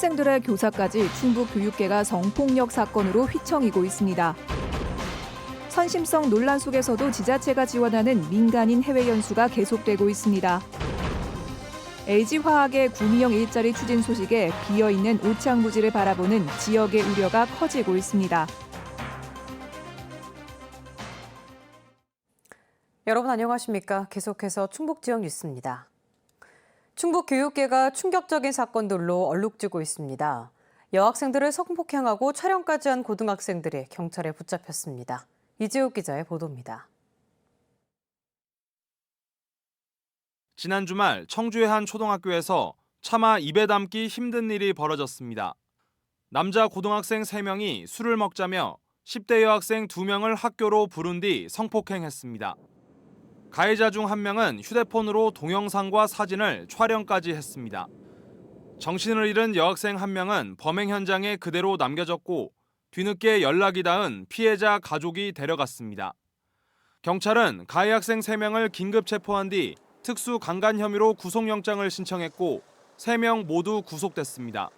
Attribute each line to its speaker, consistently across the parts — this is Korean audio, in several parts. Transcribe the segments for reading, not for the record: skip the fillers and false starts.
Speaker 1: 학생들의 교사까지 충북 교육계가 성폭력 사건으로 휘청이고 있습니다. 선심성 논란 속에서도 지자체가 지원하는 민간인 해외 연수가 계속되고 있습니다. LG화학의 구미형 일자리 추진 소식에 비어있는 오창부지를 바라보는 지역의 우려가 커지고 있습니다.
Speaker 2: 여러분 안녕하십니까? 계속해서 충북 지역 뉴스입니다. 충북 교육계가 충격적인 사건들로 얼룩지고 있습니다. 여학생들을 성폭행하고 촬영까지 한 고등학생들이 경찰에 붙잡혔습니다. 이재욱 기자의 보도입니다.
Speaker 3: 지난 주말 청주의 한 초등학교에서 차마 입에 담기 힘든 일이 벌어졌습니다. 남자 고등학생 3명이 술을 먹자며 10대 여학생 2명을 학교로 부른 뒤 성폭행했습니다. 가해자 중 1명은 휴대폰으로 동영상과 사진을 촬영까지 했습니다. 정신을 잃은 여학생 1명은 범행 현장에 그대로 남겨졌고 뒤늦게 연락이 닿은 피해자 가족이 데려갔습니다. 경찰은 가해 학생 3명을 긴급 체포한 뒤 특수 강간 혐의로 구속영장을 신청했고 3명 모두 구속됐습니다.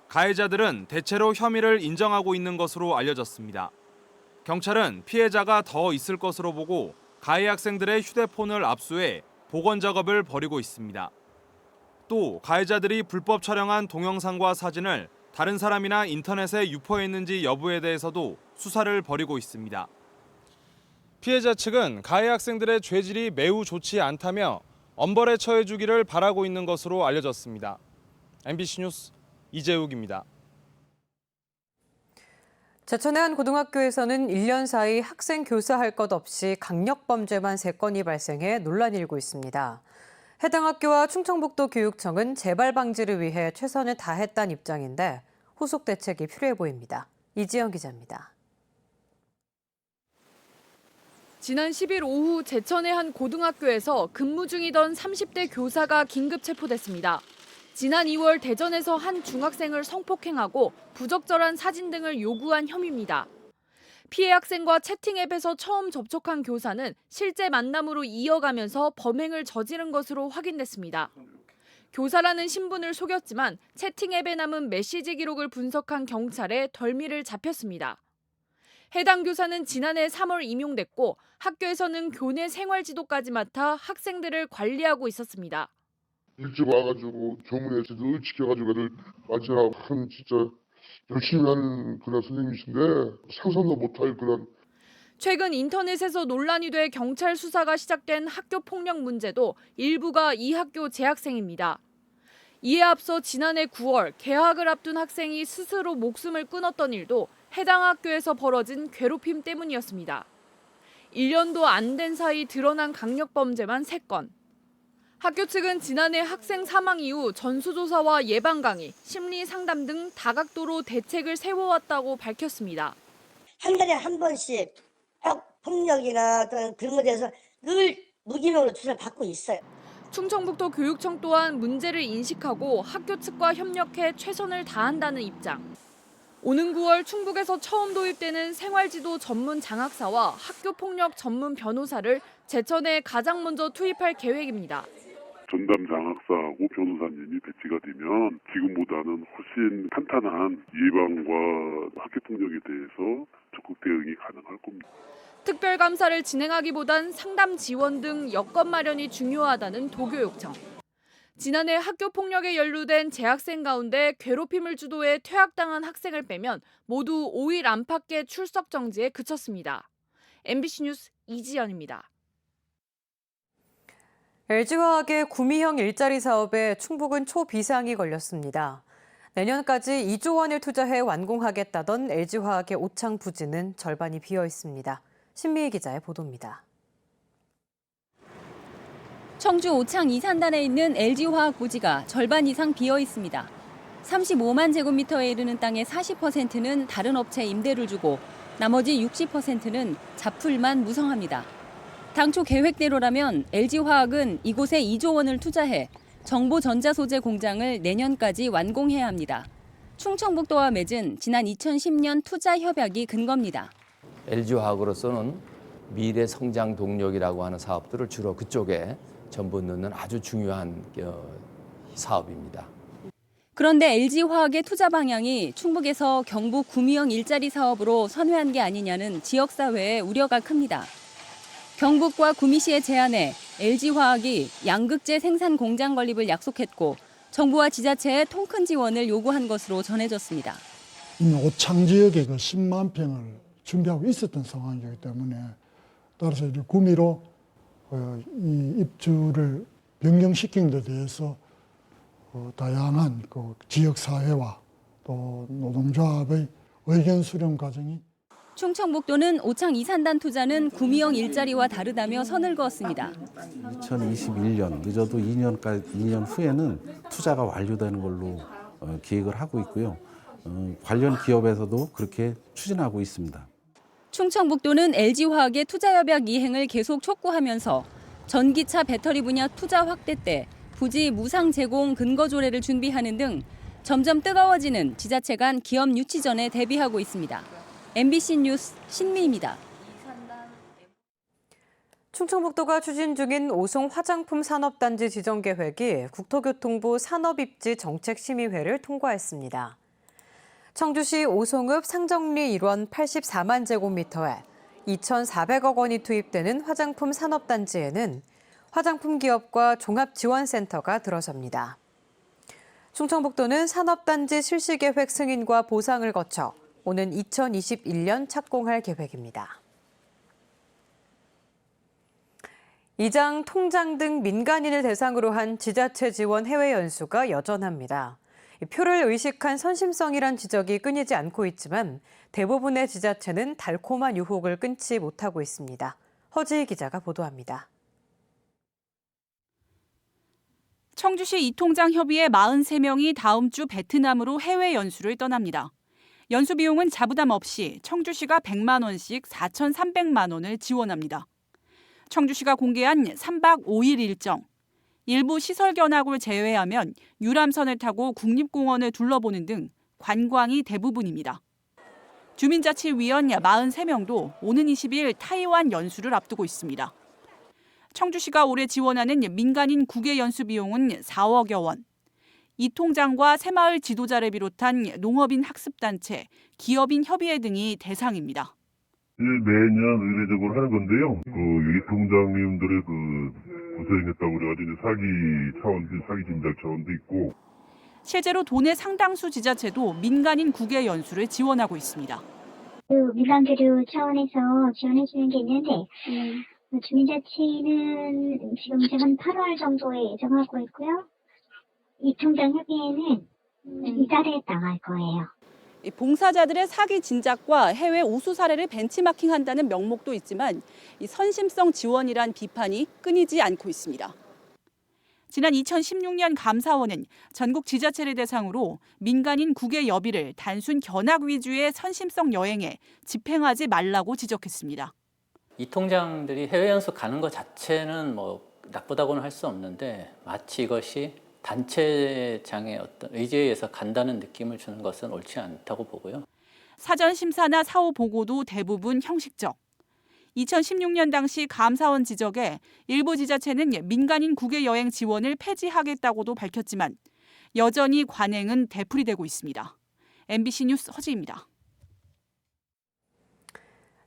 Speaker 3: 가해자들은 대체로 혐의를 인정하고 있는 것으로 알려졌습니다. 경찰은 피해자가 더 있을 것으로 보고 가해 학생들의 휴대폰을 압수해 복원 작업을 벌이고 있습니다. 또 가해자들이 불법 촬영한 동영상과 사진을 다른 사람이나 인터넷에 유포했는지 여부에 대해서도 수사를 벌이고 있습니다. 피해자 측은 가해 학생들의 죄질이 매우 좋지 않다며 엄벌에 처해주기를 바라고 있는 것으로 알려졌습니다. MBC 뉴스 이재욱입니다.
Speaker 2: 제천의 한 고등학교에서는 1년 사이 학생 교사할 것 없이 강력범죄만 3건이 발생해 논란이 일고 있습니다. 해당 학교와 충청북도 교육청은 재발 방지를 위해 최선을 다했다는 입장인데 후속 대책이 필요해 보입니다. 이지영 기자입니다.
Speaker 4: 지난 10일 오후 제천의 한 고등학교에서 근무 중이던 30대 교사가 긴급 체포됐습니다. 지난 2월 대전에서 한 중학생을 성폭행하고 부적절한 사진 등을 요구한 혐의입니다. 피해 학생과 채팅 앱에서 처음 접촉한 교사는 실제 만남으로 이어가면서 범행을 저지른 것으로 확인됐습니다. 교사라는 신분을 속였지만 채팅 앱에 남은 메시지 기록을 분석한 경찰에 덜미를 잡혔습니다. 해당 교사는 지난해 3월 임용됐고 학교에서는 교내 생활지도까지 맡아 학생들을 관리하고 있었습니다.
Speaker 5: 일찍 와가지고 조문에서 늘 지켜가지고 애들 맞이하고 한 진짜 열심히 하는 그런 선생님이신데 상상도 못할 그런.
Speaker 4: 최근 인터넷에서 논란이 돼 경찰 수사가 시작된 학교 폭력 문제도 일부가 이 학교 재학생입니다. 이에 앞서 지난해 9월 개학을 앞둔 학생이 스스로 목숨을 끊었던 일도 해당 학교에서 벌어진 괴롭힘 때문이었습니다. 1년도 안 된 사이 드러난 강력범죄만 3건. 학교 측은 지난해 학생 사망 이후 전수조사와 예방 강의, 심리 상담 등 다각도로 대책을 세워왔다고 밝혔습니다.
Speaker 6: 한 달에 한 번씩 폭력이나 어떤 그런 것에 대해서 늘 무기명으로 조사를 받고 있어요.
Speaker 4: 충청북도 교육청 또한 문제를 인식하고 학교 측과 협력해 최선을 다한다는 입장. 오는 9월 충북에서 처음 도입되는 생활지도 전문 장학사와 학교폭력 전문 변호사를 제천에 가장 먼저 투입할 계획입니다.
Speaker 7: 전담 장학사하고 변호사님이 배치가 되면 지금보다는 훨씬 탄탄한 예방과 학교폭력에 대해서 적극 대응이 가능할 겁니다.
Speaker 4: 특별감사를 진행하기보단 상담 지원 등 여건 마련이 중요하다는 도교육청. 지난해 학교폭력에 연루된 재학생 가운데 괴롭힘을 주도해 퇴학당한 학생을 빼면 모두 5일 안팎의 출석 정지에 그쳤습니다. MBC 뉴스 이지연입니다.
Speaker 2: LG화학의 구미형 일자리 사업에 충북은 초비상이 걸렸습니다. 내년까지 2조 원을 투자해 완공하겠다던 LG화학의 오창 부지는 절반이 비어 있습니다. 신미희 기자의 보도입니다.
Speaker 8: 청주 오창 이산단에 있는 LG화학 부지가 절반 이상 비어 있습니다. 35만 제곱미터에 이르는 땅의 40%는 다른 업체에 임대를 주고 나머지 60%는 잡풀만 무성합니다. 당초 계획대로라면 LG화학은 이곳에 2조 원을 투자해 정보전자소재 공장을 내년까지 완공해야 합니다. 충청북도와 맺은 지난 2010년 투자 협약이 근거입니다.
Speaker 9: LG화학으로서는 미래 성장 동력이라고 하는 사업들을 주로 그쪽에 전부 넣는 아주 중요한 사업입니다.
Speaker 8: 그런데 LG화학의 투자 방향이 충북에서 경북 구미형 일자리 사업으로 선회한 게 아니냐는 지역사회의 우려가 큽니다. 경북과 구미시의 제안에 LG화학이 양극재 생산 공장 건립을 약속했고 정부와 지자체에 통큰 지원을 요구한 것으로 전해졌습니다.
Speaker 10: 이미 오창 지역에 그 10만 평을 준비하고 있었던 상황이기 때문에 따라서 구미로 이 입주를 변경시킨 데 대해서 다양한 그 지역사회와 또 노동조합의 의견 수렴 과정이
Speaker 8: 충청북도는 오창 이산단 투자는 구미형 일자리와 다르다며 선을 그었습니다.
Speaker 11: 2021년 늦어도 2년 후에는 투자가 완료되는 걸로 계획을 하고 있고요. 관련 기업에서도 그렇게 추진하고 있습니다.
Speaker 8: 충청북도는 LG화학의 투자협약 이행을 계속 촉구하면서 전기차 배터리 분야 투자 확대 때 부지 무상 제공 근거 조례를 준비하는 등 점점 뜨거워지는 지자체 간 기업 유치전에 대비하고 있습니다. MBC 뉴스 신미입니다.
Speaker 2: 충청북도가 추진 중인 오송 화장품 산업단지 지정 계획이 국토교통부 산업입지 정책심의회를 통과했습니다. 청주시 오송읍 상정리 1원 84만 제곱미터에 2,400억 원이 투입되는 화장품 산업단지에는 화장품 기업과 종합지원센터가 들어섭니다. 충청북도는 산업단지 실시계획 승인과 보상을 거쳐 오는 2021년 착공할 계획입니다. 이장, 통장 등 민간인을 대상으로 한 지자체 지원 해외 연수가 여전합니다. 표를 의식한 선심성이란 지적이 끊이지 않고 있지만 대부분의 지자체는 달콤한 유혹을 끊지 못하고 있습니다. 허지희 기자가 보도합니다.
Speaker 12: 청주시 이통장 협의회 43명이 다음 주 베트남으로 해외 연수를 떠납니다. 연수 비용은 자부담 없이 청주시가 100만 원씩 4,300만 원을 지원합니다. 청주시가 공개한 3박 5일 일정. 일부 시설 견학을 제외하면 유람선을 타고 국립공원을 둘러보는 등 관광이 대부분입니다. 주민자치위원 43명도 오는 20일 타이완 연수를 앞두고 있습니다. 청주시가 올해 지원하는 민간인 국외 연수 비용은 4억여 원. 이통장과 새마을 지도자를 비롯한 농업인 학습단체, 기업인 협의회 등이 대상입니다.
Speaker 7: 매년 의례적으로 하는 건데요. 이통장님들의 고생했다고 그래가지고 사기 진작 차원도 있고.
Speaker 12: 실제로 도내 상당수 지자체도 민간인 국외 연수를 지원하고 있습니다.
Speaker 13: 민간교류 차원에서 지원해 주는 게 있는데 주민자치는 지금 이제 한 8월 정도에 예정하고 있고요. 이통장 협의회는 이달에 나갈 거예요.
Speaker 12: 봉사자들의 사기 진작과 해외 우수 사례를 벤치마킹한다는 명목도 있지만 이 선심성 지원이란 비판이 끊이지 않고 있습니다. 지난 2016년 감사원은 전국 지자체를 대상으로 민간인 국외 여비를 단순 견학 위주의 선심성 여행에 집행하지 말라고 지적했습니다.
Speaker 14: 이 통장들이 해외 연수 가는 것 자체는 나쁘다고는 할 수 없는데 마치 이것이 단체장의 어떤 의지에 의해서 간다는 느낌을 주는 것은 옳지 않다고 보고요.
Speaker 12: 사전 심사나 사후 보고도 대부분 형식적. 2016년 당시 감사원 지적에 일부 지자체는 민간인 국외 여행 지원을 폐지하겠다고도 밝혔지만 여전히 관행은 되풀이되고 있습니다. MBC 뉴스 허지입니다.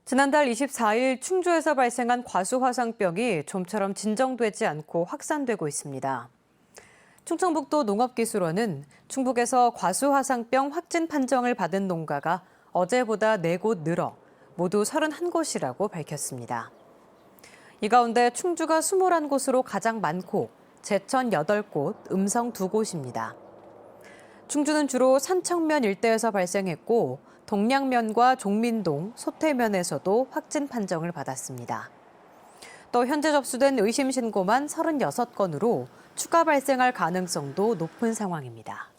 Speaker 2: 지난달 24일 충주에서 발생한 과수화상병이 좀처럼 진정되지 않고 확산되고 있습니다. 충청북도 농업기술원은 충북에서 과수화상병 확진 판정을 받은 농가가 어제보다 4곳 늘어 모두 31곳이라고 밝혔습니다. 이 가운데 충주가 21곳으로 가장 많고 제천 8곳, 음성 2곳입니다. 충주는 주로 산청면 일대에서 발생했고 동량면과 종민동, 소태면에서도 확진 판정을 받았습니다. 또 현재 접수된 의심 신고만 36건으로 추가 발생할 가능성도 높은 상황입니다.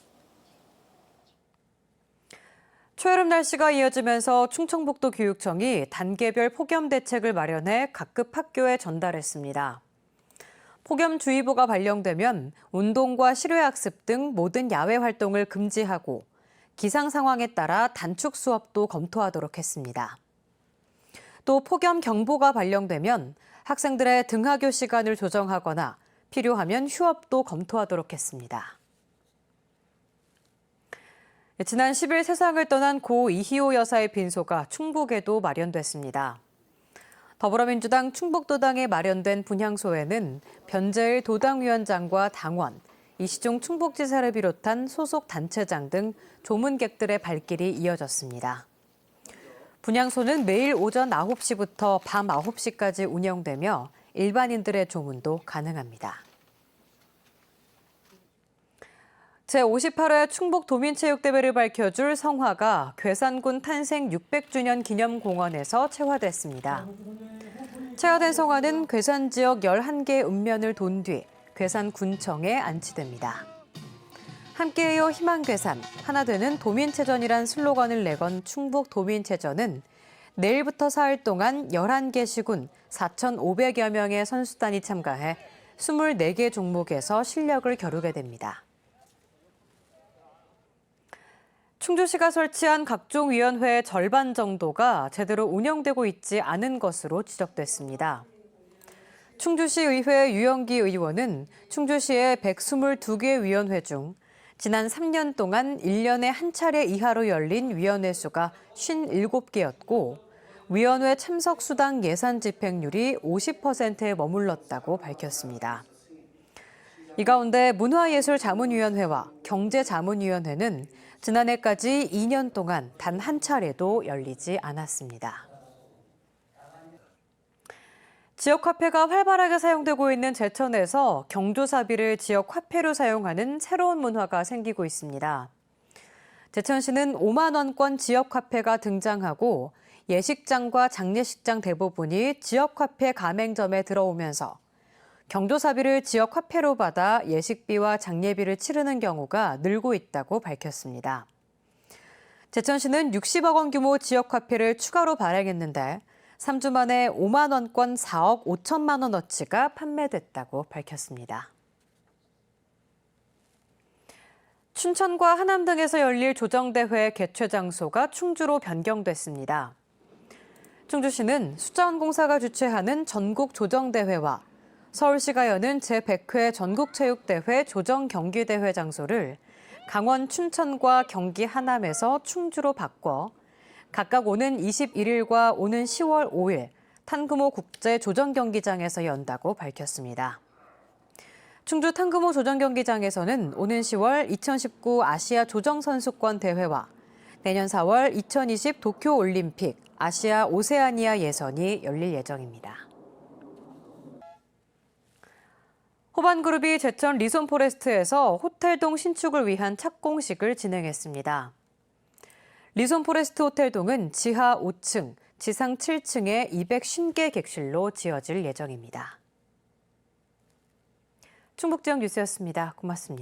Speaker 2: 초여름 날씨가 이어지면서 충청북도 교육청이 단계별 폭염 대책을 마련해 각급 학교에 전달했습니다. 폭염주의보가 발령되면 운동과 실외학습 등 모든 야외 활동을 금지하고 기상 상황에 따라 단축 수업도 검토하도록 했습니다. 또 폭염 경보가 발령되면 학생들의 등하교 시간을 조정하거나 필요하면 휴업도 검토하도록 했습니다. 지난 10일 세상을 떠난 고 이희호 여사의 빈소가 충북에도 마련됐습니다. 더불어민주당 충북도당에 마련된 분향소에는 변재일 도당위원장과 당원, 이시종 충북지사를 비롯한 소속 단체장 등 조문객들의 발길이 이어졌습니다. 분향소는 매일 오전 9시부터 밤 9시까지 운영되며 일반인들의 조문도 가능합니다. 제58회 충북도민체육대회를 밝혀줄 성화가 괴산군 탄생 600주년 기념공원에서 채화됐습니다. 채화된 성화는 괴산 지역 11개 읍면을 돈 뒤 괴산군청에 안치됩니다. 함께해요 희망괴산, 하나 되는 도민체전이란 슬로건을 내건 충북도민체전은 내일부터 사흘 동안 11개 시군 4,500여 명의 선수단이 참가해 24개 종목에서 실력을 겨루게 됩니다. 충주시가 설치한 각종 위원회의 절반 정도가 제대로 운영되고 있지 않은 것으로 지적됐습니다. 충주시 의회 유영기 의원은 충주시의 122개 위원회 중 지난 3년 동안 1년에 한 차례 이하로 열린 위원회 수가 57개였고 위원회 참석 수당 예산 집행률이 50%에 머물렀다고 밝혔습니다. 이 가운데 문화예술자문위원회와 경제자문위원회는 지난해까지 2년 동안 단 한 차례도 열리지 않았습니다. 지역화폐가 활발하게 사용되고 있는 제천에서 경조사비를 지역화폐로 사용하는 새로운 문화가 생기고 있습니다. 제천시는 5만 원권 지역화폐가 등장하고 예식장과 장례식장 대부분이 지역화폐 가맹점에 들어오면서 경조사비를 지역화폐로 받아 예식비와 장례비를 치르는 경우가 늘고 있다고 밝혔습니다. 제천시는 60억 원 규모 지역화폐를 추가로 발행했는데 3주 만에 5만 원권 4억 5천만 원어치가 판매됐다고 밝혔습니다. 춘천과 하남 등에서 열릴 조정대회 개최 장소가 충주로 변경됐습니다. 충주시는 수자원공사가 주최하는 전국 조정대회와 서울시가 여는 제100회 전국체육대회 조정경기대회 장소를 강원 춘천과 경기 하남에서 충주로 바꿔 각각 오는 21일과 오는 10월 5일 탄금호 국제 조정경기장에서 연다고 밝혔습니다. 충주 탄금호 조정경기장에서는 오는 10월 2019 아시아 조정선수권 대회와 내년 4월 2020 도쿄올림픽 아시아 오세아니아 예선이 열릴 예정입니다. 호반그룹이 제천 리손포레스트에서 호텔동 신축을 위한 착공식을 진행했습니다. 리손포레스트 호텔동은 지하 5층, 지상 7층에 250개 객실로 지어질 예정입니다. 충북지역 뉴스였습니다. 고맙습니다.